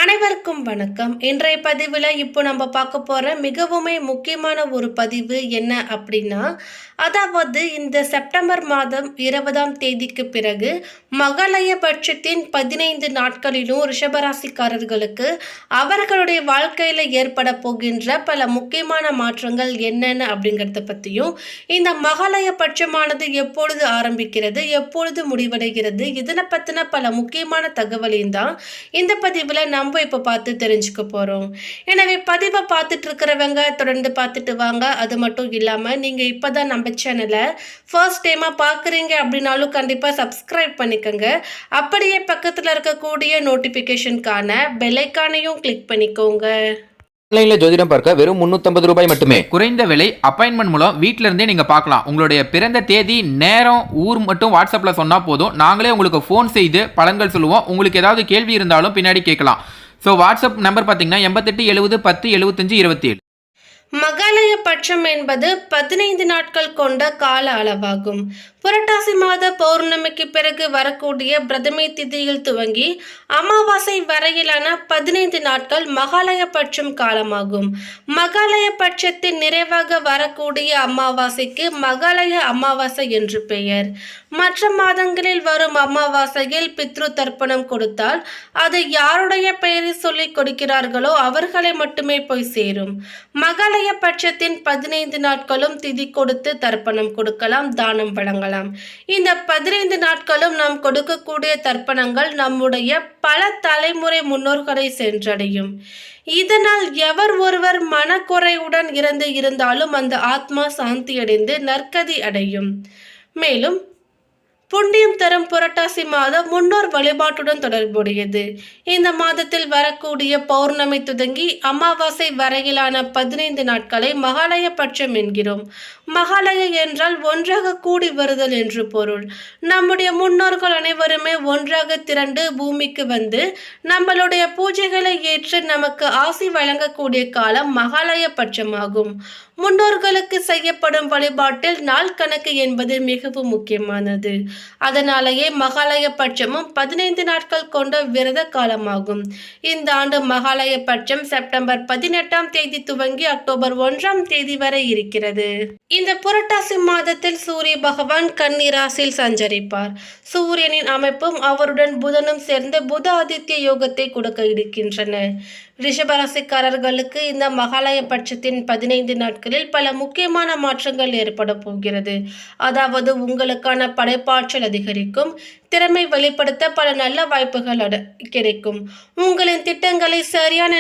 அனைவருக்கும் வணக்கம். இன்றைய பதிவில் இப்போ நம்ம பார்க்க போகிற மிகவுமே முக்கியமான ஒரு பதிவு என்ன அப்படின்னா, அதாவது இந்த செப்டம்பர் மாதம் 20ஆம் தேதிக்கு பிறகு மகாலயபட்சத்தின் 15 நாட்களிலும் ரிஷபராசிக்காரர்களுக்கு அவர்களுடைய வாழ்க்கையில் ஏற்பட போகின்ற பல முக்கியமான மாற்றங்கள் என்னென்ன அப்படிங்கிறத பற்றியும், இந்த மகாலயபட்சமானது எப்பொழுது ஆரம்பிக்கிறது, எப்பொழுது முடிவடைகிறது, இதனை பற்றின பல முக்கியமான தகவலையும் தான் இந்த பதிவில் நம்ம இப்போ பார்த்து தெரிஞ்சுக்க போகிறோம். எனவே பதிவை பார்த்துட்டு இருக்கிறவங்க தொடர்ந்து பார்த்துட்டு வாங்க. அது மட்டும் இல்லாமல் நீங்கள் இப்போ தான் நம்ம சேனலை ஃபர்ஸ்ட் டைமாக பார்க்குறீங்க அப்படின்னாலும் கண்டிப்பாக சப்ஸ்கிரைப் பண்ணிக்கோங்க. அப்படியே பக்கத்தில் இருக்கக்கூடிய நோட்டிஃபிகேஷனுக்கான பெல்லைக்கானையும் கிளிக் பண்ணிக்கோங்க. ஆன்லைன்ல ஜோதிடம் பார்க்க வெறும் 350 ரூபாய் மட்டுமே. குறைந்த விலை அப்பாயின்மெண்ட் மூலம் வீட்டில இருந்தே நீங்க பார்க்கலாம். உங்களுடைய பிறந்த தேதி, நேரம், ஊர் மட்டும் வாட்ஸ்அப்ல சொன்னா போதும். நாங்களே உங்களுக்கு ஃபோன் செய்து பலன்கள் சொல்லுவோம். உங்களுக்கு ஏதாவது கேள்வி இருந்தாலும் பின்னாடி கேட்கலாம். ஸோ வாட்ஸ்அப் நம்பர் பார்த்தீங்கன்னா 88 70 10 75 27. மகாலயபட்சம் என்பது 15 நாட்கள் கொண்ட கால அளவாகும். புரட்டாசி மாத பௌர்ணமிக்கு பிறகு வரக்கூடிய பிரதமை திதியில் துவங்கி அமாவாசை வரையிலான 15 நாட்கள் மகாலயபட்சம் காலமாகும். மகாலயபட்சத்தின் நிறைவாக வரக்கூடிய அமாவாசைக்கு மகாலய அமாவாசை என்று பெயர். மற்ற மாதங்களில் வரும் அமாவாசையில் பித்ரு தர்ப்பணம் கொடுத்தால் அது யாருடைய பெயரை சொல்லி கொடுக்கிறார்களோ அவர்களை மட்டுமே போய் சேரும். மகாலயபட்சத்தின் 15 நாட்களும் திதி கொடுத்து தர்ப்பணம் கொடுக்கலாம், தானம் வழங்கலாம். இந்த 15 நாட்களும் நாம் கொடுக்கக்கூடிய தர்ப்பணங்கள் நம்முடைய பல தலைமுறை முன்னோர்களை சென்றடையும். இதனால் எவர் ஒருவர் மனக்குறையுடன் இறந்து இருந்தாலும் அந்த ஆத்மா சாந்தியடைந்து நற்கதி அடையும். மேலும் புண்ணியம் தரும் புரட்டாசி மாதம் முன்னோர் வழிபாட்டுடன் தொடர்புடையது. இந்த மாதத்தில் வரக்கூடிய பௌர்ணமி துவங்கி அமாவாசை வரையிலான 15 நாட்களை மகாலயபட்சம் என்கிறோம். மகாலய என்றால் ஒன்றாக கூடி வருதல் என்று பொருள். நம்முடைய முன்னோர்கள் அனைவருமே ஒன்றாக திரண்டு பூமிக்கு வந்து நம்மளுடைய பூஜைகளை ஏற்று நமக்கு ஆசி வழங்கக்கூடிய காலம் மகாலயபட்சமாகும். முன்னோர்களுக்கு செய்யப்படும் வழிபாட்டில் நாள் கணக்கு என்பது மிகவும் முக்கியமானது. அதனாலேயே மகாலயபட்சமும் 15 நாட்கள் கொண்ட விரத காலமாகும். இந்த ஆண்டு மகாலயபட்சம் செப்டம்பர் 18ஆம் தேதி துவங்கி அக்டோபர் 1ஆம் தேதி வரை இருக்கிறது. இந்த புரட்டாசி மாதத்தில் சூரிய பகவான் கன்னி ராசியில் சஞ்சரிப்பார். சூரியனின் அமைப்பும் அவருடன் புதனும் சேர்ந்து புத ஆதித்ய யோகத்தை கொடுக்க இருக்கின்றன. ரிஷபராசிக்காரர்களுக்கு இந்த மகாலயபட்சத்தின் 15 நாட்களில் பல முக்கியமான மாற்றங்கள் ஏற்பட போகிறது. அதாவது உங்களுக்கான படைப்பாற்றல் அதிகரிக்கும், திறமை வெளிப்படுத்த பல நல்ல வாய்ப்புகள் கிடைக்கும். உங்களின் திட்டங்களை சரியான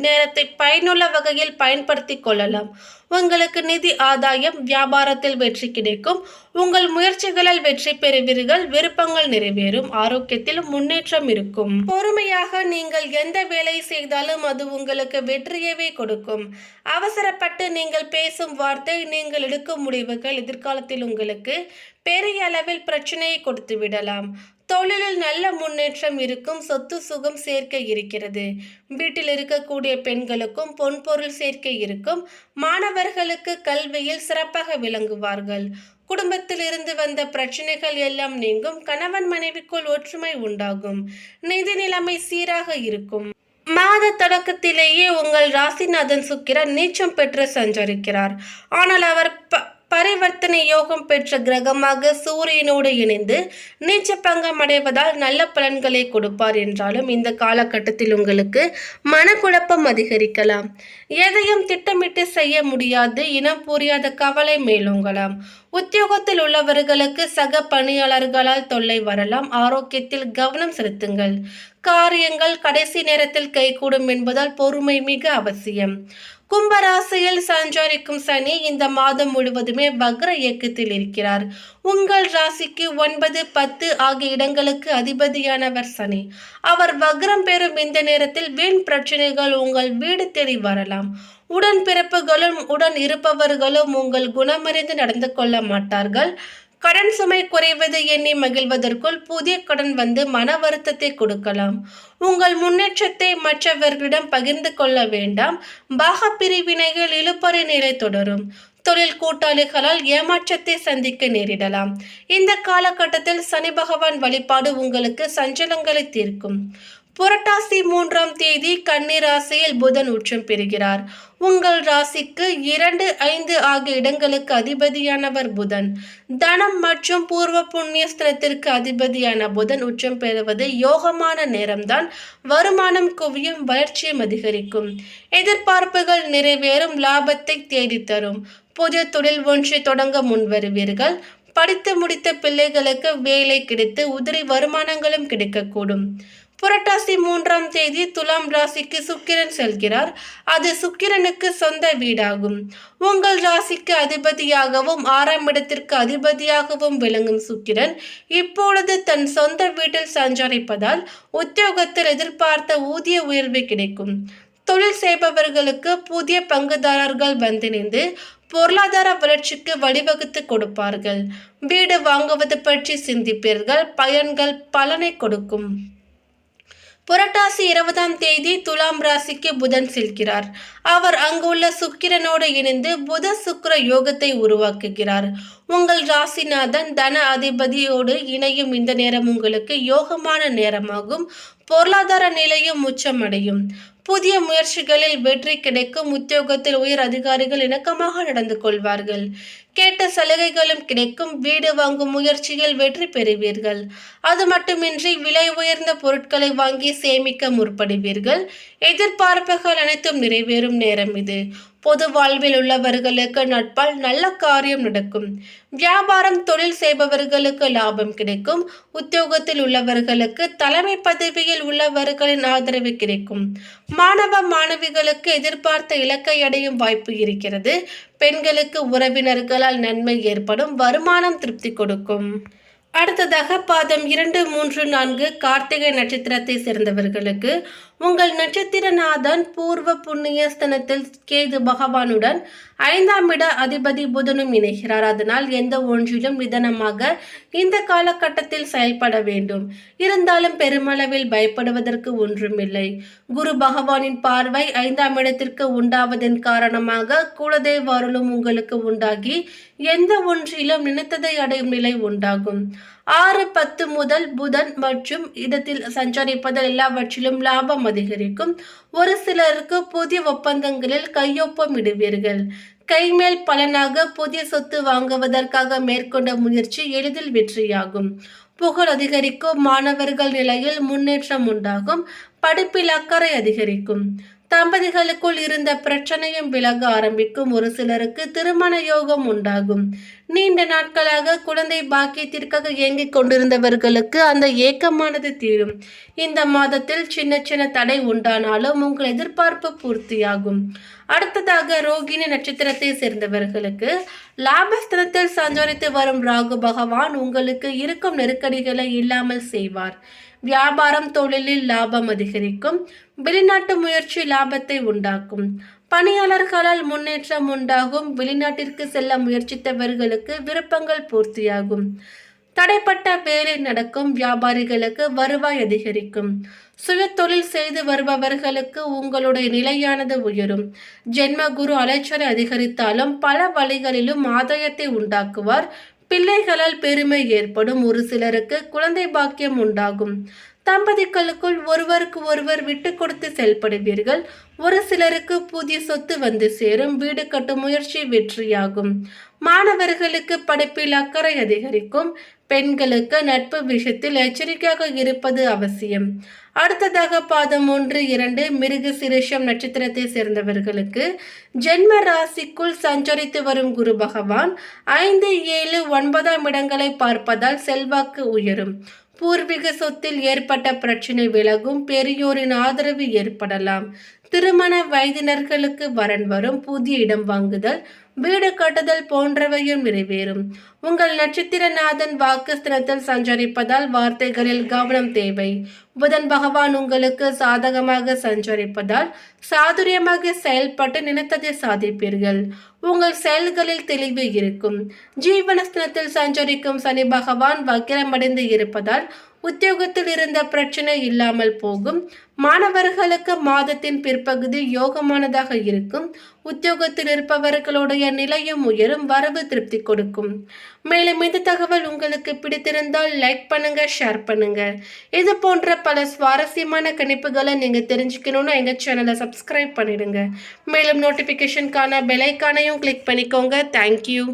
நேரத்தை பயனுள்ள வகையில் பயன்படுத்தி கொள்ளலாம். உங்களுக்கு நிதி ஆதாயம், வியாபாரத்தில் வெற்றி கிடைக்கும். உங்கள் முயற்சிகளால் வெற்றி பெறுவீர்கள். விருப்பங்கள் நிறைவேறும். ஆரோக்கியத்தில் முன்னேற்றம் இருக்கும். பொறுமையாக நீங்கள் எந்த வேலை செய்தாலும் அது உங்களுக்கு வெற்றியவே கொடுக்கும். அவசரப்பட்டு நீங்கள் பேசும் வார்த்தை, நீங்கள் எடுக்கும் முடிவுகள் எதிர்காலத்தில் உங்களுக்கு பெரிய அளவில் பிரச்சனையை கொடுத்து விடலாம். தொழிலில் நல்ல முன்னேற்றம் இருக்கும். சொத்து சுகம் சேர்க்கை இருக்கிறது. வீட்டில் இருக்கக்கூடிய பெண்களுக்கும் பொன்பொருள் சேர்க்கை இருக்கும். மாணவர்களுக்கு கல்வியில் சிறப்பாக விளங்குவார்கள். குடும்பத்தில் இருந்து வந்த பிரச்சனைகள் எல்லாம் நீங்கும். கணவன் மனைவிக்குள் ஒற்றுமை உண்டாகும். நிதி நிலைமை சீராக இருக்கும். மாத தொடக்கத்திலேயே உங்கள் ராசிநாதன் சுக்கிரன் நீச்சம் பெற்று சஞ்சரிக்கிறார். ஆனால் அவர் பரிவர்த்தனை யோகம் பெற்ற கிரகமாக சூரியனோடு இணைந்து நீச்ச பங்கம் அடைவதால் நல்ல பலன்களை கொடுப்பார். என்றாலும் இந்த காலகட்டத்தில் உங்களுக்கு மனக்குழப்பம் அதிகரிக்கலாம். எதையும் திட்டமிட்டு செய்ய முடியாது. இனம் புரியாத கவலை மேலோங்கலாம். உத்தியோகத்தில் உள்ளவர்களுக்கு சக பணியாளர்களால் தொல்லை வரலாம். ஆரோக்கியத்தில் கவனம் செலுத்துங்கள். காரியங்கள் கடைசி நேரத்தில் கைகூடும் என்பதால் பொறுமை மிக அவசியம். கும்பராசியில் சஞ்சரிக்கும் சனி இந்த மாதம் முழுவதுமே வக்ர இயக்கத்தில் இருக்கிறார். உங்கள் ராசிக்கு 9, 10 ஆகிய இடங்களுக்கு அதிபதியானவர் சனி. அவர் வக்ரம் பெறும் இந்த நேரத்தில் வீண் பிரச்சனைகள் உங்கள் வீடு தேடி வரலாம். உடன் பிறப்புகளும் உடன் இருப்பவர்களும் உங்கள் குணமறிந்து நடந்து கொள்ள மாட்டார்கள். கடன் சுமை குறைவது எண்ணி மகிழ்வதற்குள் புதிய கடன் வந்து மன வருத்தத்தை கொடுக்கலாம். உங்கள் முன்னேற்றத்தை மற்றவர்களிடம் பகிர்ந்து கொள்ள வேண்டாம். பாக பிரிவினைகள் இழுபறி நிலை தொடரும். தொழில் கூட்டாளிகளால் ஏமாற்றத்தை சந்திக்க நேரிடலாம். இந்த காலகட்டத்தில் சனி பகவான் வழிபாடு உங்களுக்கு சஞ்சலங்களை தீர்க்கும். புரட்டாசி 3ஆம் தேதி கன்னி ராசியில் புதன் உச்சம் பெறுகிறார். உங்கள் ராசிக்கு 2, 5 ஆகிய இடங்களுக்கு அதிபதியானவர் புதன். தனம் மற்றும் பூர்வ புண்ணிய ஸ்தலத்திற்கு அதிபதியான புதன் உச்சம் பெறுவது யோகமான நேரம்தான். வருமானம் குவியும், வளர்ச்சியும் அதிகரிக்கும், எதிர்பார்ப்புகள் நிறைவேறும், லாபத்தை தேடித்தரும். புதிய தொழில் ஒன்றை தொடங்க முன்வருவீர்கள். படித்து முடித்த பிள்ளைகளுக்கு வேலை கிடைத்து உதிரி வருமானங்களும் கிடைக்கக்கூடும். புரட்டாசி 3ஆம் தேதி துலாம் ராசிக்கு சுக்கிரன் செல்கிறார். அது சுக்கிரனுக்கு சொந்த வீடாகும். உங்கள் ராசிக்கு அதிபதியாகவும் 6ஆம் இடத்திற்கு அதிபதியாகவும் விளங்கும் சுக்கிரன் இப்பொழுது தன் சொந்த வீட்டில் சஞ்சரிப்பதால் உத்தியோகத்தில் எதிர்பார்த்த ஊதிய உயர்வு கிடைக்கும். தொழில் செய்பவர்களுக்கு புதிய பங்குதாரர்கள் வந்திணைந்து பொருளாதார வளர்ச்சிக்கு வழிவகுத்து கொடுப்பார்கள். வீடு வாங்குவது பற்றி சிந்திப்பீர்கள். பயன்கள் பலனை கொடுக்கும். புரட்டாசி 20ஆம் தேதி துலாம் ராசிக்கு புதன் செல்கிறார். அவர் அங்குள்ள சுக்கிரனோடு இணைந்து புத சுக்கிர யோகத்தை உருவாக்குகிறார். உங்கள் ராசிநாதன் தன அதிபதியோடு இணையும் இந்த நேரம் உங்களுக்கு யோகமான நேரமாகும். பொருளாதார நிலையும் உச்சமடையும். புதிய முயற்சிகளில் வெற்றி கிடைக்கும். உத்தியோகத்தில் உயர் அதிகாரிகள் இணக்கமாக நடந்து கொள்வார்கள். கேட்ட சலுகைகளும் கிடைக்கும். வீடு வாங்கும் முயற்சியில் வெற்றி பெறுவீர்கள். அது மட்டுமின்றி விலை உயர்ந்த பொருட்களை வாங்கி சேமிக்க முற்படுவீர்கள். எதிர்பார்ப்புகள் அனைத்தும் நிறைவேறும் நேரம் இது. பொது வாழ்வில் உள்ளவர்களுக்கு நட்பால் நல்ல காரியம் நடக்கும். வியாபாரம் தொழில் செய்பவர்களுக்கு லாபம் கிடைக்கும். உத்தியோகத்தில் உள்ளவர்களுக்கு தலைமை பதவியில் உள்ளவர்களின் ஆதரவு கிடைக்கும். மாணவ மாணவிகளுக்கு எதிர்பார்த்த இலக்கை அடையும் வாய்ப்பு இருக்கிறது. பெண்களுக்கு உறவினர்களால் நன்மை ஏற்படும். வருமானம் திருப்தி கொடுக்கும். அடுத்ததாக பாதம் 2, 3, 4 கார்த்திகை நட்சத்திரத்தை சேர்ந்தவர்களுக்கு உங்கள் நட்சத்திரநாதன் பூர்வ புண்ணிய ஸ்தனத்தில் கேது பகவானுடன் 5ஆம் இட அதிபதி புதனும் இணைகிறார். அதனால் எந்த ஒன்றிலும் நிதானமாக இந்த காலகட்டத்தில் செயல்பட வேண்டும். இருந்தாலும் பெருமளவில் பயப்படுவதற்கு ஒன்றுமில்லை. குரு பகவானின் பார்வை 5ஆம் இடத்திற்கு உண்டாவதன் காரணமாக குலதெய்வ அருளும் உங்களுக்கு உண்டாகி எந்த ஒன்றிலும் நினைத்ததை அடையும் நிலை உண்டாகும். 6, 10 முதல் புதன் மற்றும் இடத்தில் சஞ்சரிப்பதால் எல்லாவற்றிலும் லாபம் அதிகரிக்கும். ஒரு சிலருக்கு புதிய ஒப்பந்தங்களில் கையொப்பம் இடுவீர்கள். கைமேல் பலனாக புதிய சொத்து வாங்குவதற்காக மேற்கொண்ட முயற்சி எளிதில் வெற்றியாகும். புகழ் அதிகரிக்கும். மாணவர்கள் நிலையில் முன்னேற்றம் உண்டாகும். படிப்பில் அக்கறை அதிகரிக்கும். தம்பதிகளுக்குள் இருந்த பிரச்சனையும் விலக ஆரம்பிக்கும். ஒரு சிலருக்கு திருமண யோகம் உண்டாகும். நீண்ட நாட்களாக குழந்தை பாக்கியத்திற்காக இயங்கிக் கொண்டிருந்தவர்களுக்கு அந்த ஏக்கமானது தீரும். இந்த மாதத்தில் சின்ன சின்ன தடை உண்டானாலும் உங்கள் எதிர்பார்ப்பு பூர்த்தியாகும். அடுத்ததாக ரோகிணி நட்சத்திரத்தை சேர்ந்தவர்களுக்கு லாபஸ்தனத்தில் சஞ்சரித்து வரும் ராகு பகவான் உங்களுக்கு இருக்கும் நெருக்கடிகளை இல்லாமல் செய்வார். வியாபாரம் தொழிலில் லாபம் அதிகரிக்கும். வெளிநாட்டு முயற்சி லாபத்தை உண்டாக்கும். பணியாளர்களால் முன்னேற்றம் உண்டாகும். வெளிநாட்டிற்கு செல்ல முயற்சித்தவர்களுக்கு விருப்பங்கள் பூர்த்தியாகும். தடைப்பட்ட வேலை நடக்கும். வியாபாரிகளுக்கு வருவாய் அதிகரிக்கும். சுய தொழில் செய்து வருபவர்களுக்கு உங்களுடைய நிலையானது உயரும். ஜென்ம குரு அலைச்சலை அதிகரித்தாலும் பல வழிகளிலும் ஆதாயத்தை உண்டாக்குவார். பிள்ளைகளால் பெருமை ஏற்படும். ஒரு சிலருக்கு குழந்தை பாக்கியம் உண்டாகும். தம்பதிகளுக்குள் ஒருவருக்கு ஒருவர் விட்டு கொடுத்து செயல்படுவீர்கள். ஒரு சிலருக்கு புதிய சொத்து வந்து சேரும். வீடு கட்டும் முயற்சி வெற்றியாகும். மாணவர்களுக்கு படிப்பில் அக்கறை அதிகரிக்கும். பெண்களுக்கு நட்பு விஷயத்தில் எச்சரிக்கையாக இருப்பது அவசியம். அடுத்ததாக பாதம் 1, 2 மிருக சிரேஷம் நட்சத்திரத்தை சேர்ந்தவர்களுக்கு ஜென்ம ராசிக்குள் சஞ்சரித்து வரும் குரு பகவான் 5, 7, 9ஆம் இடங்களை பார்ப்பதால் செல்வாக்கு உயரும். பூர்வீக சொத்தில் ஏற்பட்ட பிரச்சனை விலகும். பெரியோரின் ஆதரவு ஏற்படலாம். திருமண வயதினர்களுக்கு வரன் வரும். புதிய இடம் வாங்குதல், வீடு கட்டுதல் போன்றவையும் நிறைவேறும். உங்கள் நட்சத்திரநாதன் வாக்குஸ்தலத்தில் சஞ்சரிப்பதால் வார்த்தைகளில் கவனம் தேவை. புதன் பகவான் உங்களுக்கு சாதகமாக சஞ்சரிப்பதால் சாதுரியமாக செயல்பட்டு நினைத்ததை சாதிப்பீர்கள். உங்கள் செயல்களில் தெளிவு இருக்கும். ஜீவனஸ்தலத்தில் சஞ்சரிக்கும் சனி பகவான் வக்கிரமடைந்து இருப்பதால் உத்தியோகத்தில் இருந்த பிரச்சனை இல்லாமல் போகும். மாணவர்களுக்கு மாதத்தின் பிற்பகுதி யோகமானதாக இருக்கும். உத்தியோகத்தில் இருப்பவர்களுடைய நிலையும் உயரும். வரவு திருப்தி கொடுக்கும். மேலும் இந்த தகவல் உங்களுக்கு பிடித்திருந்தால் லைக் பண்ணுங்க, ஷேர் பண்ணுங்க. இது போன்ற பல சுவாரஸ்யமான கணிப்புகளை நீங்க தெரிஞ்சுக்கணும்னா எங்க சேனலை சப்ஸ்கிரைப் பண்ணிடுங்க. மேலும் நோட்டிபிகேஷனுக்கான பெல் ஐகானையும் கிளிக் பண்ணிக்கோங்க. தேங்க்யூ.